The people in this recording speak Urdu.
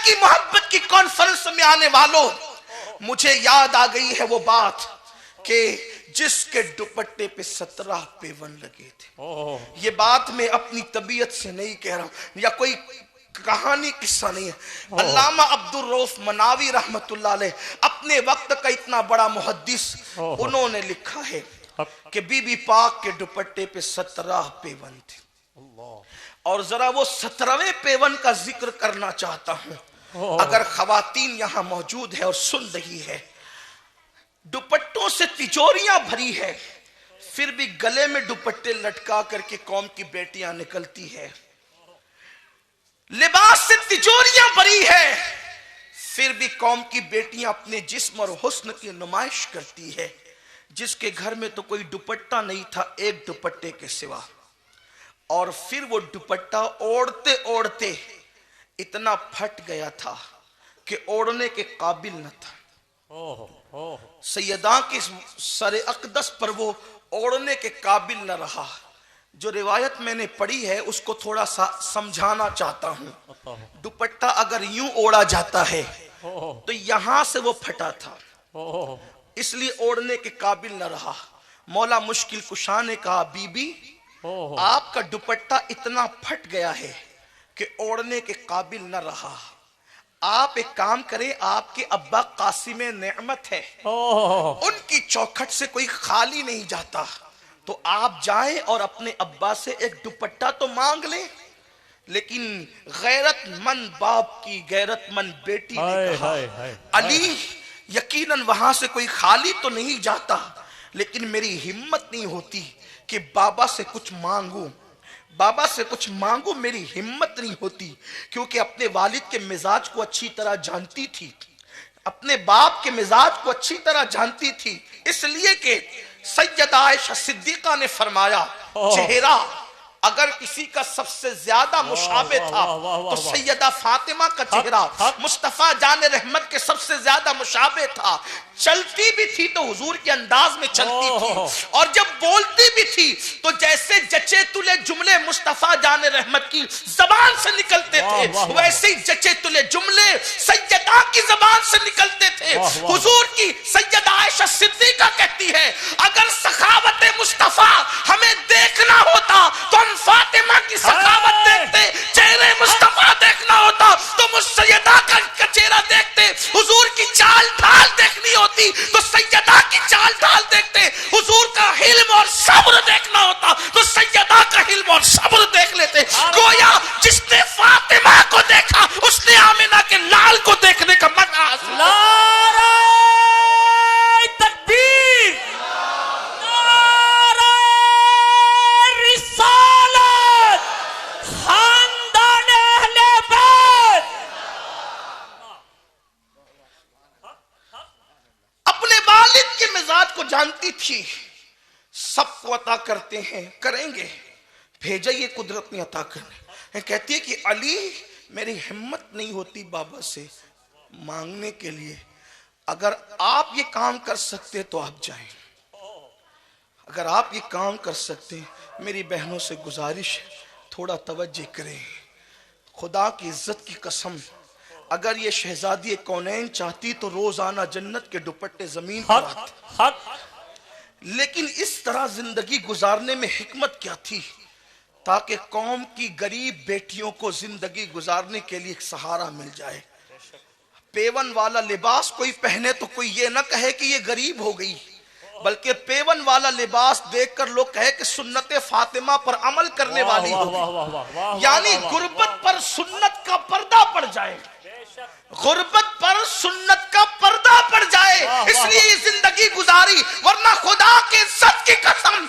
کی محبت کی کانفرنس میں آنے والوں، مجھے یاد آ گئی ہے وہ بات کہ جس کے دوپٹے پہ 17 پیون لگے تھے۔ یہ بات میں اپنی طبیعت سے نہیں کہہ رہا ہوں، یا کوئی کہانی قصہ نہیں ہے۔ علامہ عبدالرؤف مناوی رحمت اللہ علیہ اپنے وقت کا اتنا بڑا محدث، انہوں نے لکھا ہے کہ بی بی پاک کے دوپٹے پہ 17 پیون تھے، اور ذرا وہ 17ویں پیون کا ذکر کرنا چاہتا ہوں۔ اگر خواتین یہاں موجود ہے اور سن رہی ہے، دوپٹوں سے تجوریاں بھری ہے، پھر بھی گلے میں دوپٹے لٹکا کر کے قوم کی بیٹیاں نکلتی ہے۔ لباس سے تجوریاں بھری ہے، پھر بھی قوم کی بیٹیاں اپنے جسم اور حسن کی نمائش کرتی ہے۔ جس کے گھر میں تو کوئی دوپٹہ نہیں تھا ایک دوپٹے کے سوا، اور پھر وہ دوپٹہ اوڑھتے اوڑھتے اتنا پھٹ گیا تھا کہ اوڑھنے کے قابل نہ تھا۔ سیدہ کی سر اقدس پر وہ اوڑھنے کے قابل نہ رہا۔ جو روایت میں نے پڑھی ہے اس کو تھوڑا سا سمجھانا چاہتا ہوں۔ دوپٹہ اگر یوں اوڑھا جاتا ہے تو یہاں سے وہ پھٹا تھا، اس لیے اوڑھنے کے قابل نہ رہا۔ مولا مشکل کشا نے کہا بی بی آپ کا دوپٹہ اتنا پھٹ گیا ہے کہ اوڑھنے کے قابل نہ رہا، آپ ایک کام کریں، آپ کے ابا قاسم نعمت ہے، ان کی چوکھٹ سے کوئی خالی نہیں جاتا، تو آپ جائیں اور اپنے ابا سے ایک دوپٹہ تو مانگ لیں۔ لیکن غیرت مند باپ کی غیرت مند بیٹی نے کہا علی یقیناً وہاں سے کوئی خالی تو نہیں جاتا، لیکن میری ہمت نہیں ہوتی کہ بابا سے کچھ مانگوں، بابا سے کچھ مانگوں، میری ہمت نہیں ہوتی، کیونکہ اپنے والد کے مزاج کو اچھی طرح جانتی تھی، اپنے باپ کے مزاج کو اچھی طرح جانتی تھی، اس لیے کہ سیدہ عائشہ صدیقہ نے فرمایا چہرہ اگر کسی کا سب سے زیادہ مشابہ تھا تو سیدہ فاطمہ کا چہرہ مصطفیٰ جان رحمت کے سب سے زیادہ مشابہ تھا۔ چلتی بھی تھی تو حضور کے انداز میں چلتی تھی، اور جب بولتی بھی تھی تو جیسے جچے تلے جملے مصطفیٰ جان رحمت کی زبان سے نکلتے تھے ویسے ہی جچے تلے جملے سیدہ کی زبان سے نکلتے تھے۔ حضور کی سیدہ عائشہ صدیقہ کہتی ہے اگر سخاوت مصطفیٰ ہمیں دیکھنا ہوتا تو ہم فاطمہ کی سخاوت دیکھتے، چہرے مصطفیٰ دیکھنا ہوتا تو مجھ سیدہ کا چہرہ دیکھتے، حضور کی چال ڈھال دیکھنی ہوتی تو سیدہ کی چال ڈھال دیکھتے، حضور کا حلم اور صبر دیکھنا ہوتا تو سیدہ کا حلم اور صبر دیکھ لیتے۔ گویا جس نے فاطمہ کو دیکھا اس نے آمنہ کے لال کو دیکھنے کا مزہ حاصل۔ نعرہ تکبیر، نعرہ رسالت، خاندان اہل بیت۔ اپنے والد کے مزاج کو جانتی تھی، سب کو عطا کرتے ہیں، کریں گے، بھیجا یہ قدرت نے عطا کرنے۔ کہتی ہے کہ علی میری ہمت نہیں ہوتی بابا سے مانگنے کے لیے، اگر آپ یہ کام کر سکتے تو آپ جائیں، اگر آپ یہ کام کر سکتے، میری بہنوں سے گزارش ہے تھوڑا توجہ کریں۔ خدا کی عزت کی قسم اگر یہ شہزادی کونین چاہتی تو روزانہ جنت کے دوپٹے زمین پر آتے، لیکن اس طرح زندگی گزارنے میں حکمت کیا تھی تاکہ قوم کی غریب بیٹیوں کو زندگی گزارنے کے لیے ایک سہارا مل جائے۔ پیون والا لباس کوئی پہنے تو کوئی یہ نہ کہے کہ یہ غریب ہو گئی، بلکہ پیون والا لباس دیکھ کر لوگ کہے کہ سنت فاطمہ پر عمل کرنے والی ہو گئی، یعنی غربت پر سنت کا پردہ پڑ جائے، غربت پر سنت کا پردہ پڑ جائے، اس لیے یہ زندگی گزاری، ورنہ خدا کے عزت کی قسم